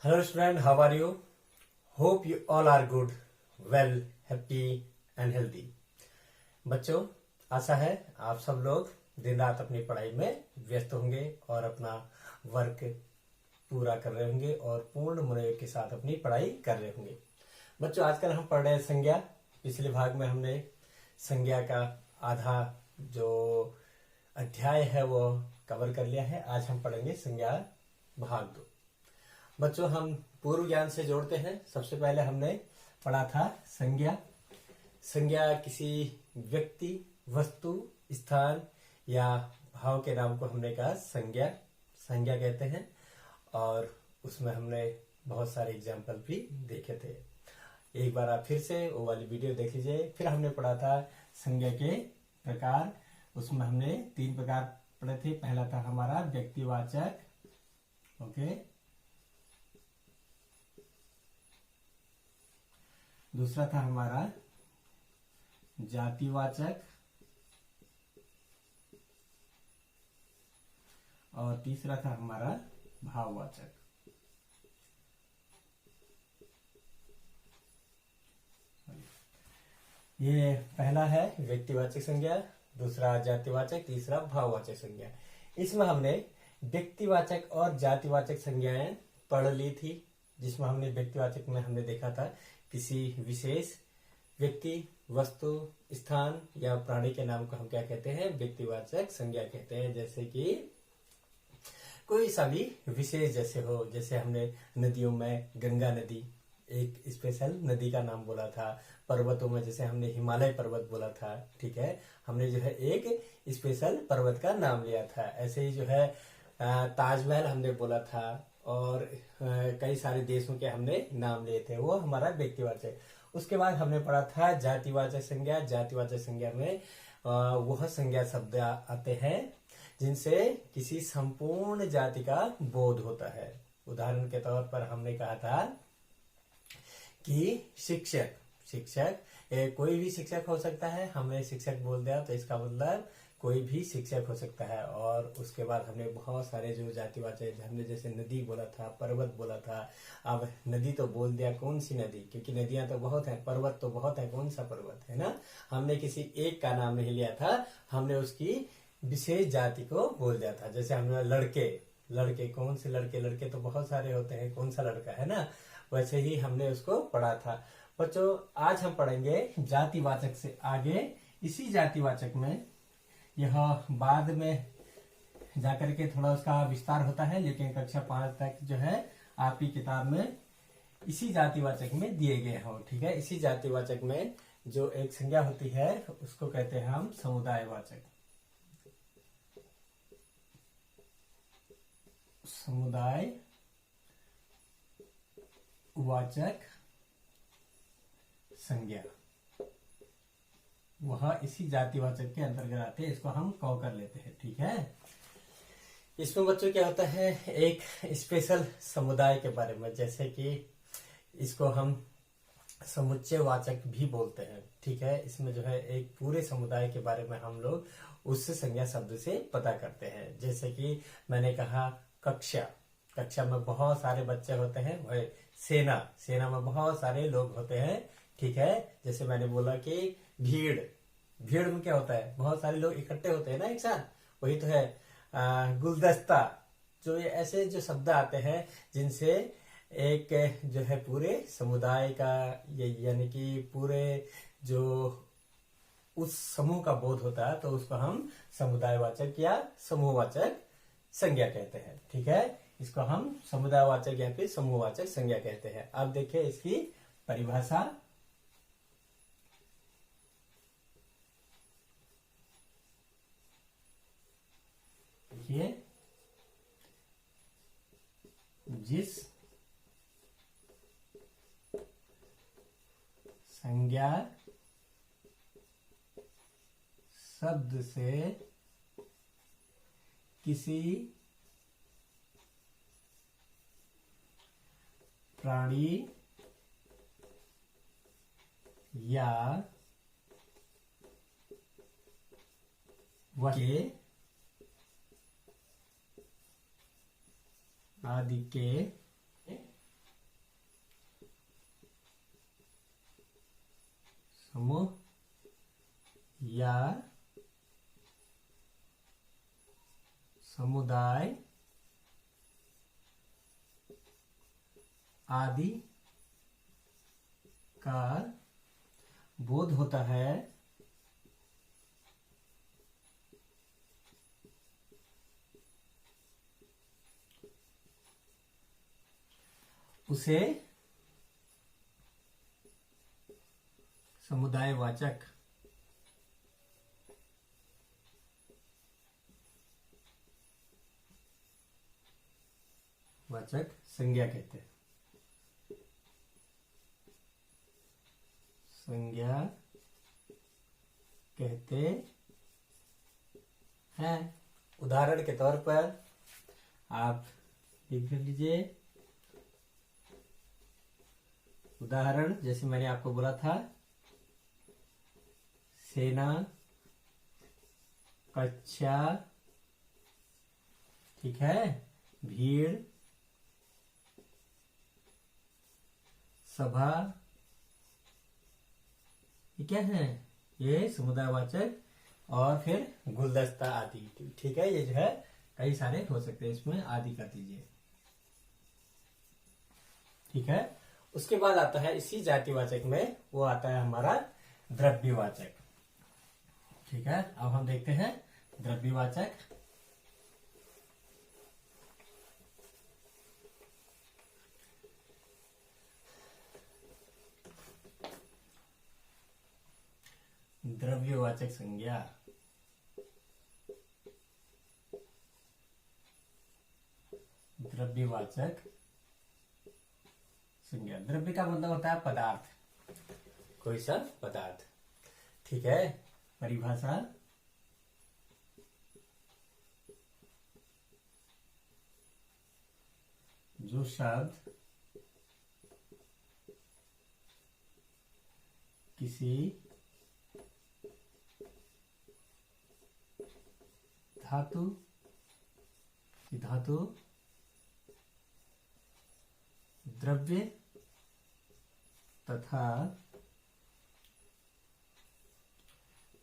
Hello student, how are you? Hope you all are good, well, happy and healthy. बच्चों, आशा है आप सब लोग दिन रात अपनी पढ़ाई में व्यस्त होंगे और अपना वर्क पूरा कर रहे होंगे और पूर्ण मनोयोग के साथ अपनी पढ़ाई कर रहे होंगे। बच्चों, आजकल हम पढ़ रहे हैं संज्ञा। पिछले भाग में हमने संज्ञा का आधा जो अध्याय है वो कवर कर लिया है। आज हम पढ़ेंगे संज्ञा भाग 2। बच्चों, हम पूर्व ज्ञान से जोड़ते हैं। सबसे पहले हमने पढ़ा था संज्ञा। संज्ञा किसी व्यक्ति, वस्तु, स्थान या भाव के नाम को हमने कहा संज्ञा कहते हैं। और उसमें हमने बहुत सारे एग्जाम्पल भी देखे थे। एक बार आप फिर से वो वाली वीडियो देख लीजिए। फिर हमने पढ़ा था संज्ञा के प्रकार। उसमें हमने 3 प्रकार पढ़े थे। पहला था हमारा व्यक्तिवाचक, ओके। दूसरा था हमारा जातिवाचक और तीसरा था हमारा भाववाचक। ये पहला है व्यक्तिवाचक संज्ञा, दूसरा जातिवाचक, तीसरा भाववाचक संज्ञा। इसमें हमने व्यक्तिवाचक और जातिवाचक संज्ञाएं पढ़ ली थी, जिसमें हमने व्यक्तिवाचक में हमने देखा था किसी विशेष व्यक्ति, वस्तु, स्थान या प्राणी के नाम को हम क्या कहते हैं? व्यक्तिवाचक संज्ञा कहते हैं। जैसे कि कोई सा भी विशेष जैसे हो, जैसे हमने नदियों में गंगा नदी एक स्पेशल नदी का नाम बोला था। पर्वतों में जैसे हमने हिमालय पर्वत बोला था, ठीक है, हमने जो है एक स्पेशल पर्वत का नाम लिया था। ऐसे ही जो है ताजमहल हमने बोला था और कई सारे देशों के हमने नाम लिए थे, वो हमारा व्यक्तिवाचक। उसके बाद हमने पढ़ा था जातिवाचक संज्ञा। जातिवाचक संज्ञा में वह संज्ञा शब्द आते हैं जिनसे किसी संपूर्ण जाति का बोध होता है। उदाहरण के तौर पर हमने कहा था कि शिक्षक कोई भी शिक्षक हो सकता है। हमने शिक्षक बोल दिया तो इसका मतलब कोई भी शिक्षक हो सकता है। और उसके बाद हमने बहुत सारे जो जातिवाचक, हमने जैसे नदी बोला था, पर्वत बोला था। अब नदी तो बोल दिया, कौन सी नदी, क्योंकि नदियां तो बहुत हैं, पर्वत तो बहुत है, कौन सा पर्वत है ना। हमने किसी एक का नाम नहीं लिया था, हमने उसकी विशेष जाति को बोल दिया था। जैसे हमने लड़के कौन से लड़के तो बहुत सारे होते हैं, कौन सा लड़का है ना। वैसे ही हमने उसको पढ़ा था। बच्चों, आज हम पढ़ेंगे जातिवाचक से आगे। इसी जातिवाचक में यह बाद में जाकर के थोड़ा उसका विस्तार होता है, लेकिन कक्षा 5 तक जो है आपकी किताब में इसी जातिवाचक में दिए गए हो, ठीक है। इसी जातिवाचक में जो एक संज्ञा होती है उसको कहते हैं हम समुदायवाचक। समुदायवाचक संज्ञा वह इसी जातिवाचक के अंतर्गत आते हैं। इसको हम कव कर लेते हैं, ठीक है। इसमें बच्चों क्या होता है, एक स्पेशल समुदाय के बारे में, जैसे कि इसको हम समुच्चयवाचक भी बोलते हैं, ठीक है। इसमें जो है एक पूरे समुदाय के बारे में हम लोग उस संज्ञा शब्द से पता करते हैं। जैसे कि मैंने कहा कक्षा में बहुत सारे बच्चे होते हैं। वह सेना में बहुत सारे लोग होते हैं, ठीक है। जैसे मैंने बोला कि भीड़ में क्या होता है, बहुत सारे लोग इकट्ठे होते हैं ना एक साथ, वही तो है। गुलदस्ता, जो ये ऐसे जो शब्द आते हैं जिनसे एक जो है पूरे समुदाय का यानी कि पूरे जो उस समूह का बोध होता है, तो उसको हम समुदायवाचक या समूहवाचक संज्ञा कहते हैं, ठीक है। इसको हम समुदायवाचक या फिर समूहवाचक संज्ञा कहते हैं। अब देखिए इसकी परिभाषा। जिस संज्ञा शब्द से किसी प्राणी या के आदि के समूह या समुदाय आदि का बोध होता है, उसे समुदायवाचक संज्ञा कहते हैं। संज्ञा कहते हैं। उदाहरण के तौर पर आप लिख लीजिए। उदाहरण जैसे मैंने आपको बोला था, सेना, कक्षा, ठीक है, भीड़, सभा, ये क्या है? ये समुदायवाचक, और फिर गुलदस्ता आदि, ठीक है। ये जो है कई सारे हो सकते हैं, इसमें आदि कर दीजिए, ठीक है। उसके बाद आता है इसी जातिवाचक में, वो आता है हमारा द्रव्यवाचक, ठीक है। अब हम देखते हैं द्रव्यवाचक। द्रव्यवाचक संज्ञा, द्रव्यवाचक संज्ञा। द्रव्य का मतलब होता है पदार्थ, कोई सा पदार्थ, ठीक है। परिभाषा, जो शब्द किसी धातु द्रव्य तथा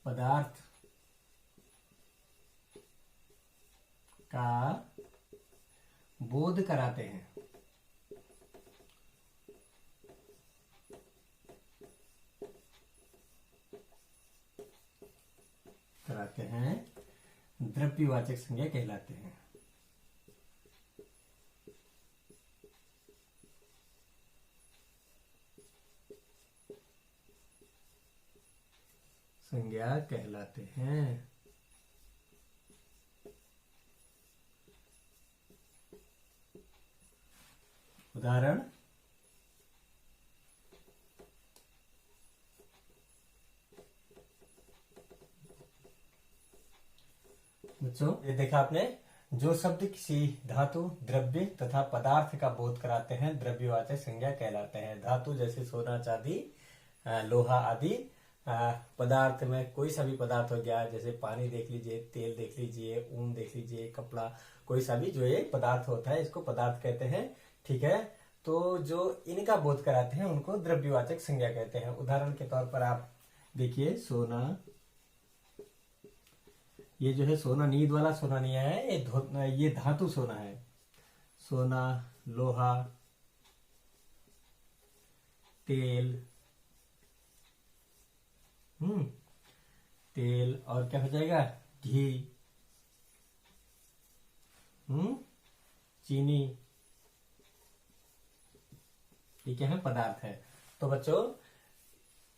पदार्थ का बोध कराते हैं, द्रव्यवाचक संज्ञा कहलाते हैं। संज्ञा कहलाते हैं। उदाहरण, बच्चों ये देखा आपने, जो शब्द किसी धातु, द्रव्य तथा पदार्थ का बोध कराते हैं द्रव्यवाचक संज्ञा कहलाते हैं। धातु जैसे सोना, चांदी, लोहा आदि। पदार्थ में कोई सा भी पदार्थ हो गया, जैसे पानी देख लीजिए, तेल देख लीजिए, ऊन देख लीजिए, कपड़ा, कोई सा भी जो ये पदार्थ होता है इसको पदार्थ कहते हैं, ठीक है। तो जो इनका बोध कराते हैं उनको द्रव्यवाचक संज्ञा कहते हैं। उदाहरण के तौर पर आप देखिए, सोना, ये जो है सोना, नींद वाला सोना नहीं है, ये धातु सोना है। सोना, लोहा, तेल, तेल, और क्या हो जाएगा, घी, चीनी, ये क्या है, पदार्थ है। तो बच्चों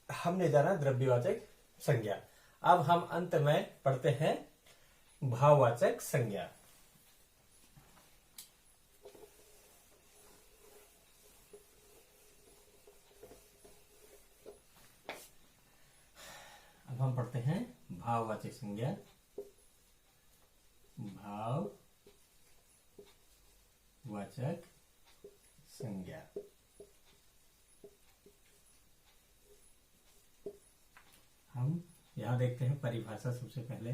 हमने जाना द्रव्यवाचक संज्ञा। अब हम अंत में पढ़ते हैं भाववाचक संज्ञा। अब हम पढ़ते हैं भाववाचक संज्ञा। भाववाचक संज्ञा, हम यहां देखते हैं परिभाषा। सबसे पहले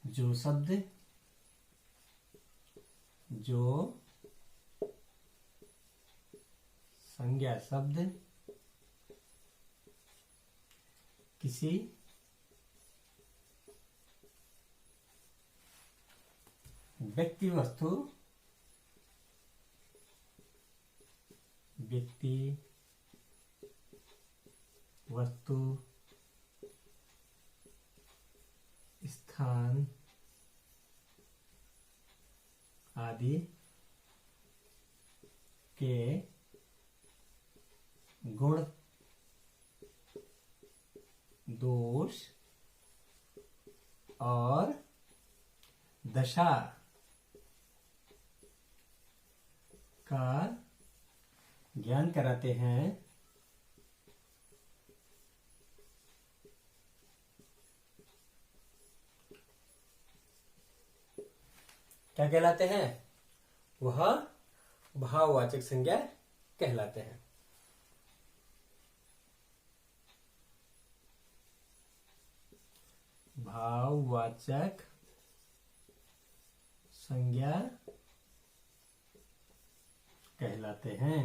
जो शब्द, जो संज्ञा शब्द किसी व्यक्ति वस्तु स्थान आदि के गुण दोष और दशा का ज्ञान कराते हैं। क्या कहलाते हैं? वह भाववाचक संज्ञा कहलाते हैं। भाववाचक संज्ञा कहलाते हैं।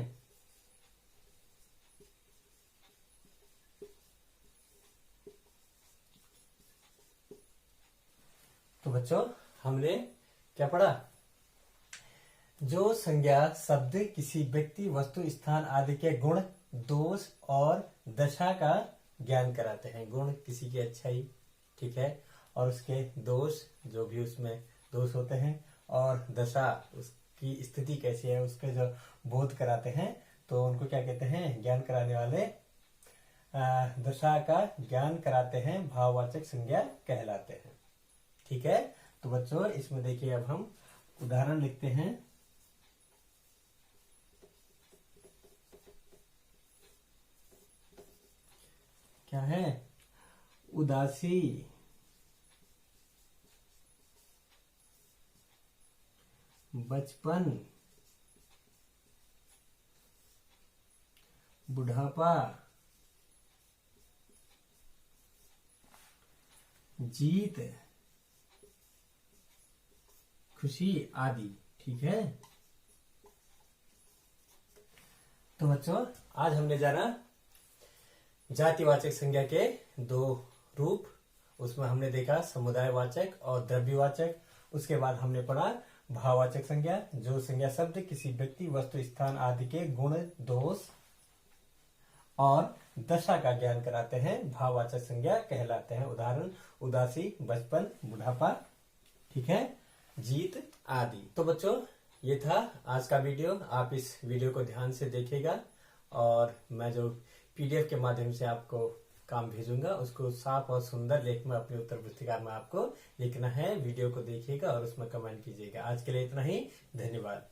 तो बच्चों, हमने क्या पढ़ा? जो संज्ञा शब्द किसी व्यक्ति वस्तु स्थान आदि के गुण दोष और दशा का ज्ञान कराते हैं। गुण किसी की अच्छाई, ठीक है, और उसके दोष जो भी उसमें दोष होते हैं, और दशा उसकी स्थिति कैसी है उसके जो बोध कराते हैं, तो उनको क्या कहते हैं? ज्ञान कराने वाले दशा का ज्ञान कराते हैं, भाववाचक संज्ञा कहलाते हैं। ठीक है, तो बच्चों इसमें देखिए अब हम उदाहरण लिखते हैं। क्या है? उदासी, बचपन, बुढ़ापा, जीत, खुशी आदि। ठीक है, तो बच्चों आज हमने जाना जातिवाचक संज्ञा के दो रूप। उसमें हमने देखा समुदायवाचक और द्रव्यवाचक। उसके बाद हमने पढ़ा भाववाचक संज्ञा, जो संज्ञा शब्द किसी व्यक्ति वस्तु स्थान आदि के गुण दोष और दशा का ज्ञान कराते हैं, भाववाचक संज्ञा कहलाते हैं। उदाहरण उदासी, बचपन, बुढ़ापा, ठीक है, जीत आदि। तो बच्चों ये था आज का वीडियो। आप इस वीडियो को ध्यान से देखिएगा और मैं जो पीडीएफ के माध्यम से आपको काम भेजूंगा उसको साफ और सुंदर लेख में अपनी उत्तर पुस्तिका में आपको लिखना है। वीडियो को देखिएगा और उसमें कमेंट कीजिएगा। आज के लिए इतना ही, धन्यवाद।